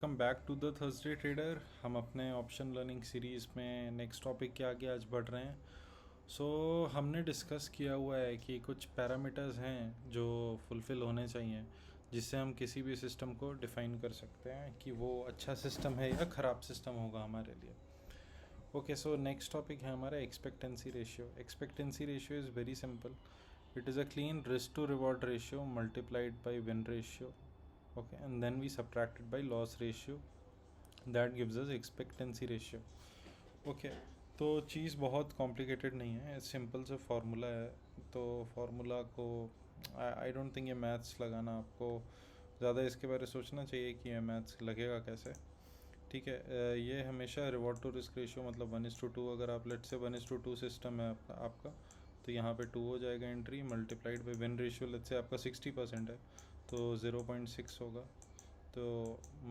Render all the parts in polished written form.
Welcome back to the Thursday trader. हम अपने option learning series में नेक्स्ट टॉपिक के आगे आज बढ़ रहे हैं। हमने डिस्कस किया हुआ है कि कुछ पैरामीटर्स हैं जो फुलफ़िल होने चाहिए जिससे हम किसी भी सिस्टम को डिफ़ाइन कर सकते हैं कि वो अच्छा सिस्टम है या ख़राब सिस्टम होगा हमारे लिए। ओके, सो नेक्स्ट टॉपिक है हमारा expectancy ratio. Expectancy ratio is very simple. It is a clean risk to reward ratio multiplied by win ratio, okay, and then we subtracted by loss ratio, that gives us expectancy ratio. okay, तो चीज़ बहुत complicated नहीं है, simple सा formula है। तो formula को I don't think ये maths लगाना आपको ज़्यादा इसके बारे में सोचना चाहिए कि ये मैथ्स लगेगा कैसे। ठीक है, ये हमेशा रिवॉर्ड टू रिस्क रेशियो मतलब 1:2। अगर आप लेट से 1:2 सिस्टम है आपका तो यहाँ पे 2 हो जाएगा entry, multiplied by win ratio let say आपका 60% है तो 0.6 होगा। तो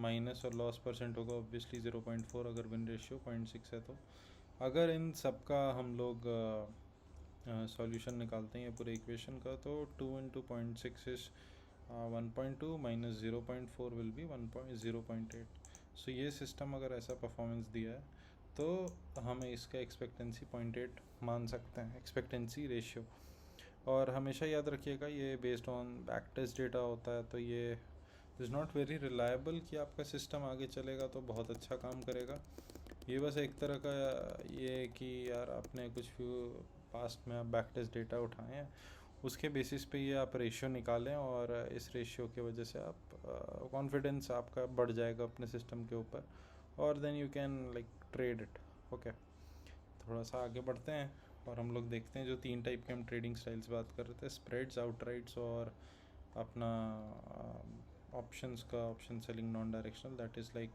माइनस और लॉस परसेंट होगा ऑब्वियसली 0.4, अगर विन रेशियो 0.6 है तो। अगर इन सब का हम लोग सॉल्यूशन निकालते हैं पूरे इक्वेशन का तो 2 × 0.6 इज 1.2 माइनस 0.4 विल बी 0.8। सो ये सिस्टम अगर ऐसा परफॉर्मेंस दिया है तो हमें इसका एक्सपेक्टेंसी 0.8 मान सकते हैं, एक्सपेक्टेंसी रेशियो। और हमेशा याद रखिएगा ये based on back test data होता है, तो ये इज़ नॉट वेरी रिलायबल कि आपका सिस्टम आगे चलेगा तो बहुत अच्छा काम करेगा। ये बस एक तरह का ये है कि यार आपने कुछ पास्ट में आप बैक टेस्ट डेटा उठाए हैं, उसके बेसिस पे ये आप रेशियो निकालें और इस रेशियो की वजह से आप कॉन्फिडेंस आपका बढ़ जाएगा अपने सिस्टम के ऊपर, और then you can like trade it. Okay, थोड़ा सा आगे बढ़ते हैं और हम लोग देखते हैं जो 3 टाइप के हम ट्रेडिंग स्टाइल्स बात कर रहे थे, स्प्रेड्स, आउटराइट्स और अपना ऑप्शंस का option selling non directional, that is like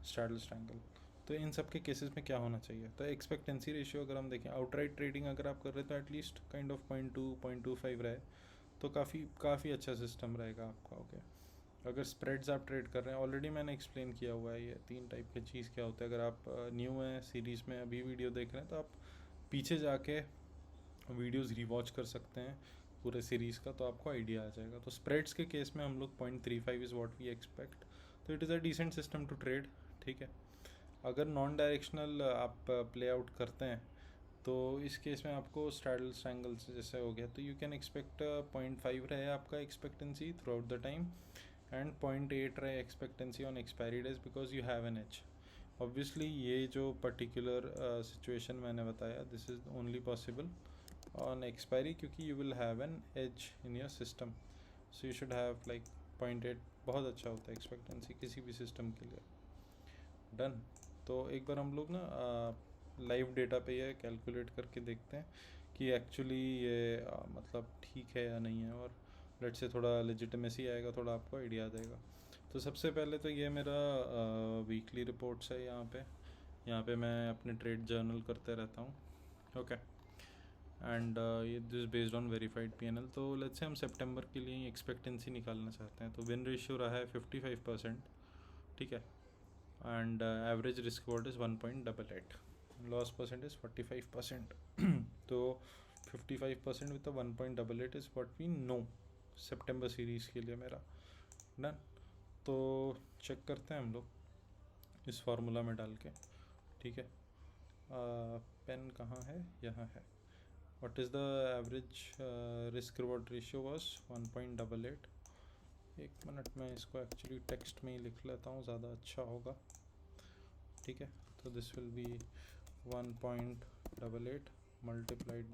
straddle strangle. तो इन सब के केसेस में क्या होना चाहिए, तो एक्सपेक्टेंसी रेशियो अगर हम देखें आउटराइट ट्रेडिंग अगर आप कर रहे हैं तो एटलीस्ट काइंड ऑफ 0.2 0.25 रहे तो काफ़ी अच्छा सिस्टम रहेगा आपका। ओके, अगर स्प्रेड्स आप ट्रेड कर रहे हैं, ऑलरेडी मैंने एक्सप्लेन किया हुआ है ये 3 टाइप की चीज़ क्या होता है। अगर आप न्यू हैं सीरीज़ में, अभी वीडियो देख रहे हैं तो आप पीछे जाके वीडियोस रिवॉच कर सकते हैं पूरे सीरीज़ का, तो आपको आइडिया आ जाएगा। तो स्प्रेड्स के केस में हम लोग 0.35 इज़ व्हाट वी एक्सपेक्ट, तो it is a decent system to trade. ठीक है, अगर नॉन डायरेक्शनल आप प्ले आउट करते हैं तो इस केस में आपको स्ट्रैडल स्ट्रैंगल जैसे हो गया तो यू कैन एक्सपेक्ट 0.5 रहे आपका expectancy throughout the time and 0.8 रहे expectancy on expiry days because you have an edge. Obviously ये जो पर्टिकुलर सिचुएशन मैंने बताया this is only possible on expiry क्योंकि you will have an edge in your system, so you should have like 0.8 बहुत अच्छा होता है expectancy किसी भी सिस्टम के लिए। डन। तो एक बार हम लोग ना लाइव डेटा पे ये कैलकुलेट करके देखते हैं कि एक्चुअली ये मतलब ठीक है या नहीं है, और लेट से थोड़ा लेजिटिमेसी आएगा, थोड़ा आपको आइडिया आ जाएगा। तो सबसे पहले तो ये मेरा वीकली रिपोर्ट्स है। यहाँ पे मैं अपने ट्रेड जर्नल करते रहता हूँ। ओके, एंड ये this based on verified PNL. तो लेट्स से हम सितंबर के लिए एक्सपेक्टेंसी निकालना चाहते हैं, तो विन रेशियो रहा है 55%। ठीक है, and average risk reward is 1.88, loss percent is 45%। तो 55% with the 1.88 is what we know September series के लिए मेरा। डन। तो चेक करते हैं हम लोग इस फार्मूला में डाल के। ठीक है, पेन कहाँ है, यहाँ है। What is the average risk reward ratio was 1.88। एक मिनट में इसको एक्चुअली टेक्स्ट में ही लिख लेता हूँ, ज़्यादा अच्छा होगा। ठीक है, तो this will be 1.88 multiplied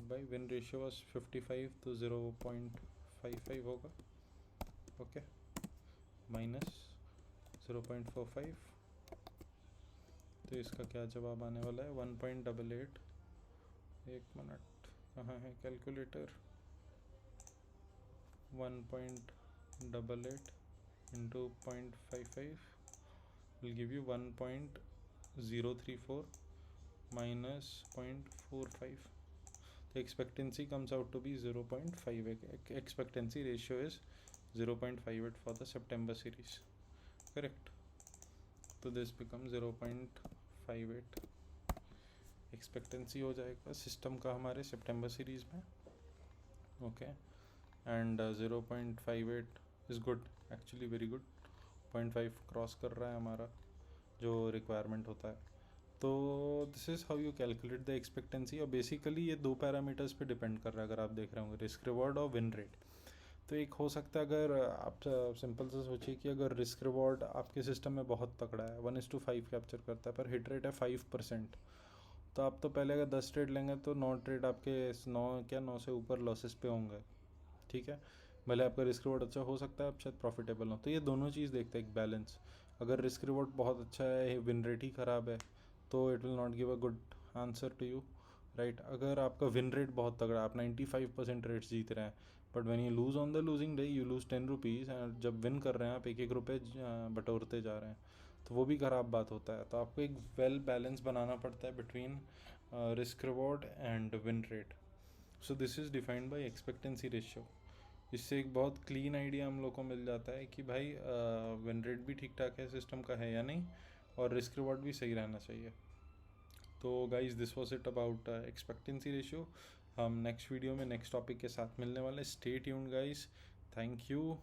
by win ratio was 55 तो 0.55 होगा। ओके, माइनस 0.45, तो इसका क्या जवाब आने वाला है 1.88। एक मिनट, कहाँ है calculator. 1.88 into 0.55 will give you 1.034 minus 0.45. The expectancy comes out to be 0.58. Expectancy ratio is 0.58 for the September series. Correct. So this becomes 0.58 expectancy हो जाएगा सिस्टम का हमारे सितंबर सीरीज़ में। Okay, and 0.58 is good, actually very good. 0.5 cross कर रहा है हमारा जो रिक्वायरमेंट होता है। तो this is how you calculate the expectancy. और बेसिकली ये दो पैरामीटर्स पे डिपेंड कर रहा है, अगर आप देख रहे होंगे, रिस्क रिवॉर्ड और विन रेट। तो एक हो सकता है, अगर आप सिंपल से सोचिए कि अगर रिस्क रिवॉर्ड आपके सिस्टम में बहुत तगड़ा है, 1:5 कैप्चर करता है, पर हिट रेट है 5%, तो आप तो पहले अगर 10 ट्रेड लेंगे तो 9 ट्रेड आपके 9 से ऊपर लॉसेस पे होंगे। ठीक है, भले आपका रिस्क रिवॉर्ड अच्छा हो सकता है, आप शायद प्रॉफिटेबल हो। तो ये दोनों चीज़ देखते हैं, एक बैलेंस। अगर रिस्क रिवॉर्ड बहुत अच्छा है, विन रेट ही ख़राब है, तो it will not give a good answer to you, right. अगर आपका विन रेट बहुत तगड़ा, आप 95% रेट्स जीत रहे हैं, but when you lose on the losing day you lose 10 rupees, and जब विन कर रहे हैं आप एक एक रुपये बटोरते जा रहे हैं, तो वो भी ख़राब बात होता है। तो आपको एक वेल बैलेंस बनाना पड़ता है between risk reward and win rate. So this is defined by expectancy ratio. इससे एक बहुत क्लीन आइडिया हम लोग को मिल जाता है कि भाई विन रेट भी ठीक ठाक है सिस्टम का है या नहीं, और रिस्क रिवॉर्ड भी सही रहना चाहिए। तो guys this was it about expectancy ratio. हम नेक्स्ट वीडियो में नेक्स्ट टॉपिक के साथ मिलने वाले। Stay tuned guys, thank you.